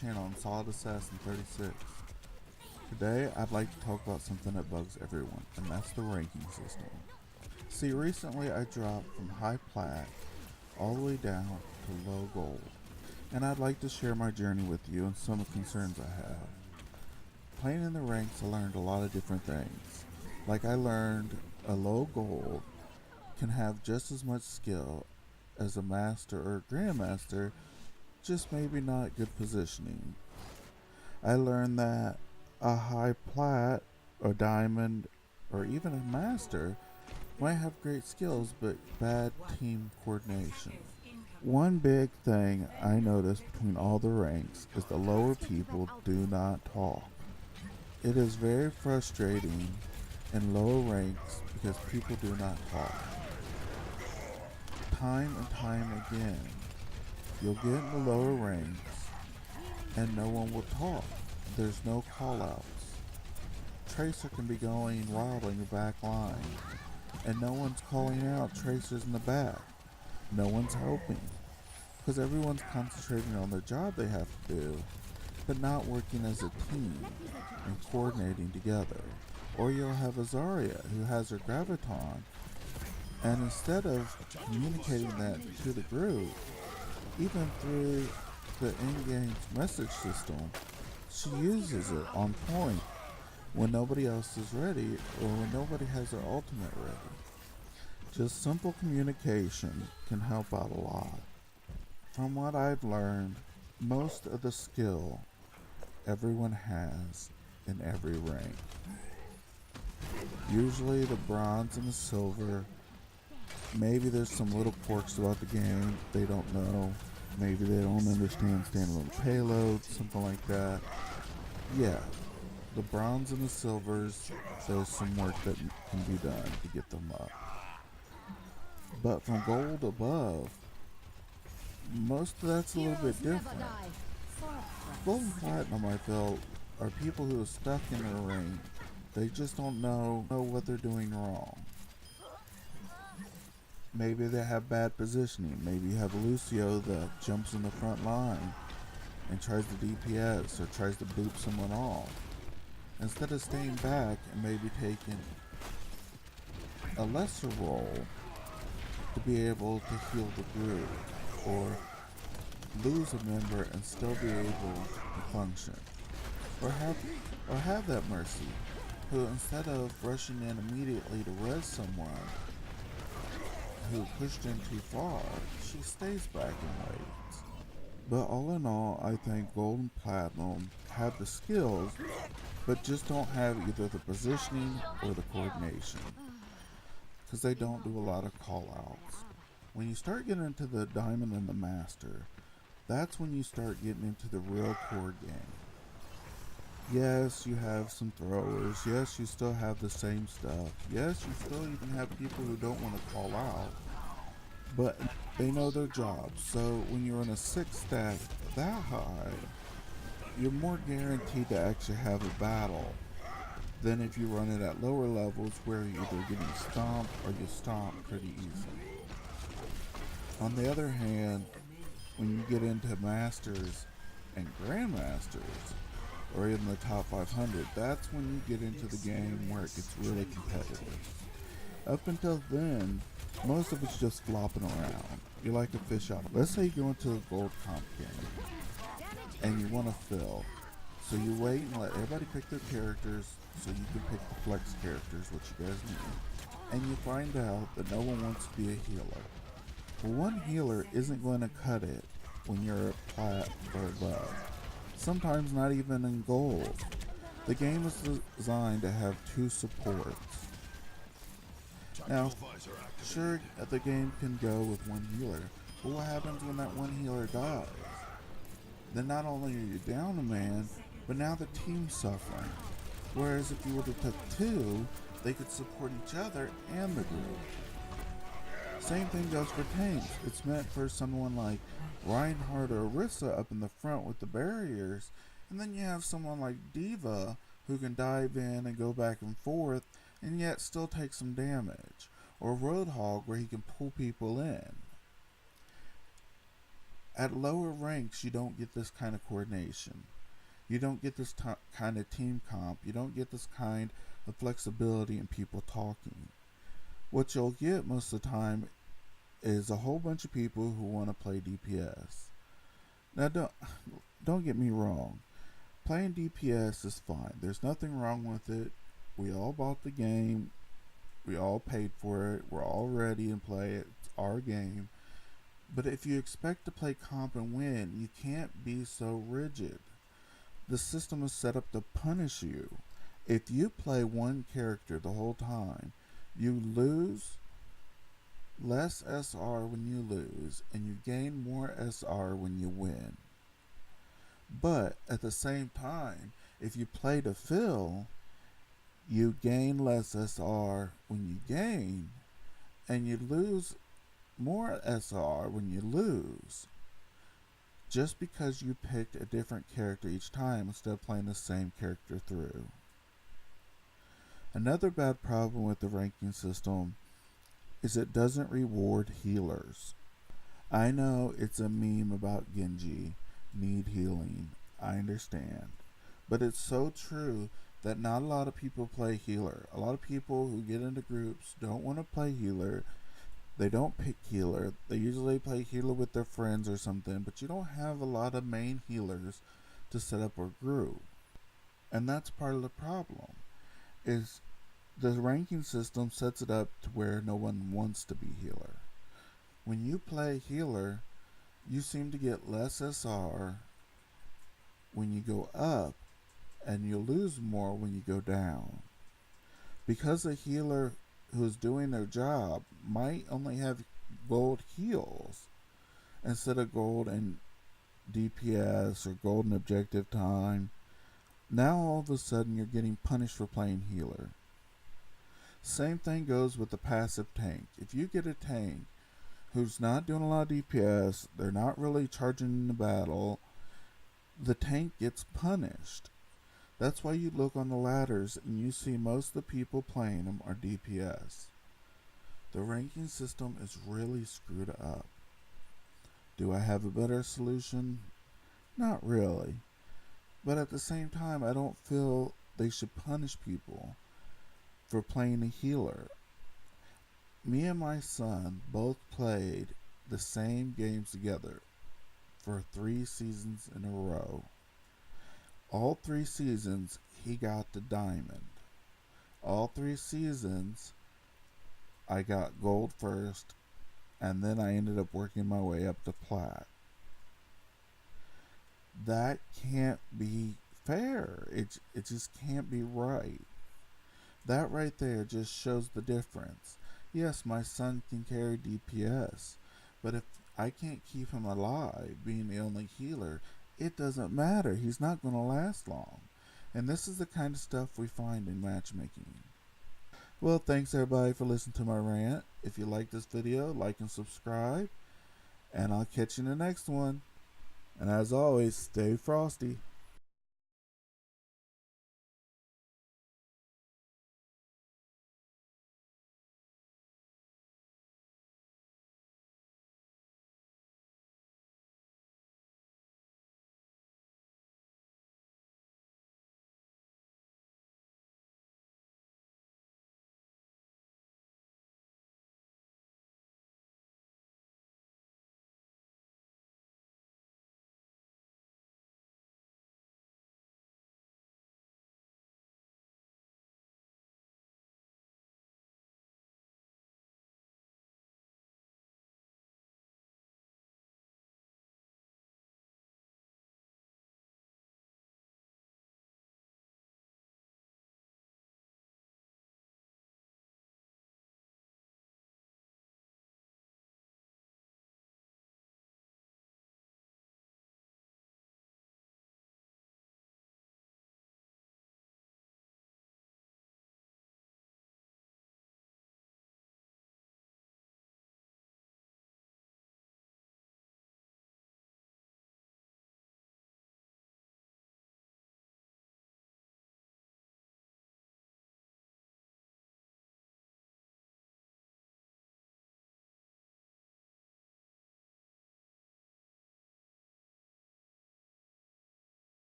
channel. I'm Solid Assassin 36. Today, I'd like to talk about something that bugs everyone, and that's the ranking system. See, recently I dropped from high plat all the way down to low gold, and I'd like to share my journey with you and some of the concerns I have. Playing in the ranks, I learned a lot of different things. Like I learned a low gold can have just as much skill as a master or grandmaster, just maybe not good positioning. I learned that a high plat, a diamond, or even a master might have great skills but bad team coordination. One big thing I noticed between all the ranks is the lower people do not talk. It is very frustrating in lower ranks because people do not talk. Time and time again, you'll get in the lower ranks and no one will talk. There's no callouts. Tracer can be going wild on your back line, and no one's calling out Tracers in the back. No one's helping, because everyone's concentrating on the job they have to do, but not working as a team and coordinating together. Or you'll have a Zarya who has her Graviton, and instead of communicating that to the group, even through the in-game message system, she uses it on point when nobody else is ready or when nobody has their ultimate ready. Just simple communication can help out a lot. From what I've learned, most of the skill everyone has in every rank. Usually the bronze and the silver, maybe there's some little quirks about the game they don't know. Maybe they don't understand standalone payload, something like that. Yeah, the bronze and the silvers, there's some work that can be done to get them up. But from gold above, most of that's a little bit different. Gold and platinum, I feel, are people who are stuck in a ring. They just don't know what they're doing wrong. Maybe they have bad positioning. Maybe you have Lucio that jumps in the front line and tries to DPS or tries to boop someone off. Instead of staying back and maybe taking a lesser role to be able to heal the group or lose a member and still be able to function. Or have that Mercy who, instead of rushing in immediately to res someone who pushed in too far, she stays back and waits. But all in all, I think gold and platinum have the skills, but just don't have either the positioning or the coordination, because they don't do a lot of call outs. When you start getting into the diamond and the master, that's when you start getting into the real core game. Yes, you have some throwers. Yes, you still have the same stuff. Yes, you still even have people who don't want to call out, but they know their job. So when you're in a 6 stack that high, you're more guaranteed to actually have a battle than if you run it at lower levels where you're either getting stomped or you stomp pretty easily. On the other hand, when you get into masters and grandmasters, or in the top 500, that's when you get into the game where it gets really competitive. Up until then, most of it's just flopping around. You're like a fish out. Let's say you go into a gold comp game and you want to fill. So you wait and let everybody pick their characters so you can pick the flex characters, which you guys need. And you find out that no one wants to be a healer. Well, one healer isn't going to cut it when you're at plat or above. Sometimes not even in gold. The game is designed to have 2 supports. Now, sure, the game can go with 1 healer, but what happens when that 1 healer dies? Then not only are you down a man, but now the team's suffering. Whereas if you would have took 2, they could support each other and the group. Same thing goes for tanks. It's meant for someone like Reinhardt or Orisa up in the front with the barriers, and then you have someone like Diva who can dive in and go back and forth and yet still take some damage, or Roadhog where he can pull people in. At lower ranks, you don't get this kind of coordination. You don't get this kind of team comp. You don't get this kind of flexibility in people talking. What you'll get most of the time is a whole bunch of people who want to play DPS. Now, don't get me wrong. Playing DPS is fine. There's nothing wrong with it. We all bought the game. We all paid for it. We're all ready to play it. It's our game. But if you expect to play comp and win, you can't be so rigid. The system is set up to punish you. If you play one character the whole time, you lose less SR when you lose, and you gain more SR when you win. But at the same time, if you play to fill, you gain less SR when you gain, and you lose more SR when you lose. Just because you picked a different character each time instead of playing the same character through. Another bad problem with the ranking system is it doesn't reward healers. I know it's a meme about Genji, need healing. I understand. But it's so true that not a lot of people play healer. A lot of people who get into groups don't want to play healer. They don't pick healer. They usually play healer with their friends or something, but you don't have a lot of main healers to set up a group. And that's part of the problem. Is the ranking system sets it up to where no one wants to be healer. When you play healer, you seem to get less SR when you go up, and you lose more when you go down. Because a healer who's doing their job might only have gold heals instead of gold and DPS or gold and objective time, now all of a sudden you're getting punished for playing healer. Same thing goes with the passive tank. If you get a tank who's not doing a lot of DPS, they're not really charging in the battle, the tank gets punished. That's why you look on the ladders and you see most of the people playing them are DPS. The ranking system is really screwed up. Do I have a better solution? Not really. But at the same time, I don't feel they should punish people for playing a healer. Me and my son both played the same games together for 3 seasons in a row. All 3 seasons, he got the diamond. All 3 seasons, I got gold first, and then I ended up working my way up to plat. That can't be fair. It just can't be right. That right there just shows the difference. Yes, my son can carry DPS, but if I can't keep him alive, being the only healer, it doesn't matter. He's not going to last long. And this is the kind of stuff we find in matchmaking. Well, thanks everybody for listening to my rant. If you like this video, like and subscribe. And I'll catch you in the next one. And as always, stay frosty.